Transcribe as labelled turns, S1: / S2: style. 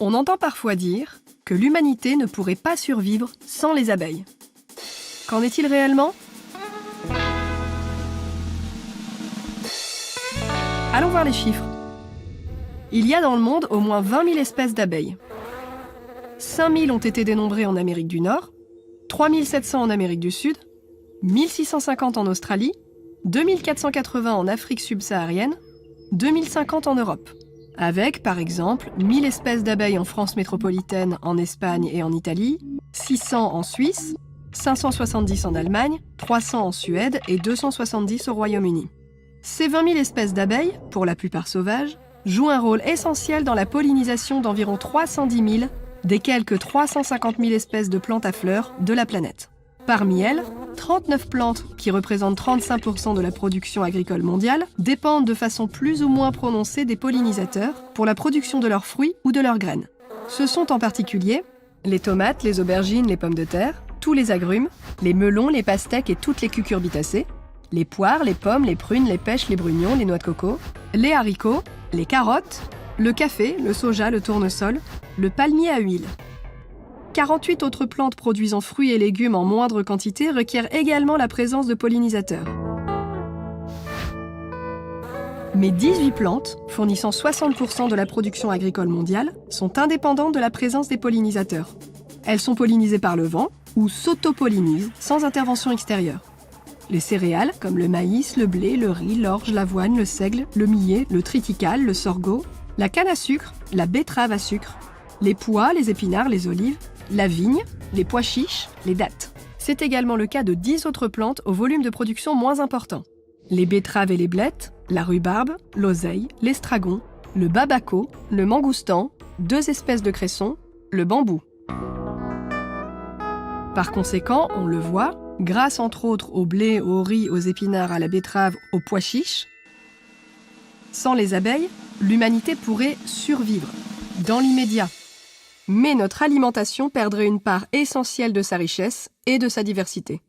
S1: On entend parfois dire que l'humanité ne pourrait pas survivre sans les abeilles. Qu'en est-il réellement ? Allons voir les chiffres. Il y a dans le monde au moins 20 000 espèces d'abeilles. 5 000 ont été dénombrées en Amérique du Nord, 3 700 en Amérique du Sud, 1 650 en Australie, 2 480 en Afrique subsaharienne, 2 050 en Europe. Avec, par exemple, 1000 espèces d'abeilles en France métropolitaine, en Espagne et en Italie, 600 en Suisse, 570 en Allemagne, 300 en Suède et 270 au Royaume-Uni. Ces 20 000 espèces d'abeilles, pour la plupart sauvages, jouent un rôle essentiel dans la pollinisation d'environ 310 000 des quelques 350 000 espèces de plantes à fleurs de la planète. Parmi elles, 39 plantes, qui représentent 35% de la production agricole mondiale, dépendent de façon plus ou moins prononcée des pollinisateurs pour la production de leurs fruits ou de leurs graines. Ce sont en particulier les tomates, les aubergines, les pommes de terre, tous les agrumes, les melons, les pastèques et toutes les cucurbitacées, les poires, les pommes, les prunes, les pêches, les brugnons, les noix de coco, les haricots, les carottes, le café, le soja, le tournesol, le palmier à huile. 48 autres plantes produisant fruits et légumes en moindre quantité requièrent également la présence de pollinisateurs. Mais 18 plantes, fournissant 60% de la production agricole mondiale, sont indépendantes de la présence des pollinisateurs. Elles sont pollinisées par le vent ou s'autopollinisent sans intervention extérieure. Les céréales, comme le maïs, le blé, le riz, l'orge, l'avoine, le seigle, le millet, le triticale, le sorgho, la canne à sucre, la betterave à sucre, les pois, les épinards, les olives, la vigne, les pois chiches, les dattes. C'est également le cas de 10 autres plantes au volume de production moins important. Les betteraves et les blettes, la rhubarbe, l'oseille, l'estragon, le babaco, le mangoustan, 2 espèces de cressons, le bambou. Par conséquent, on le voit, grâce entre autres au blé, au riz, aux épinards, à la betterave, aux pois chiches, sans les abeilles, l'humanité pourrait survivre, dans l'immédiat. Mais notre alimentation perdrait une part essentielle de sa richesse et de sa diversité.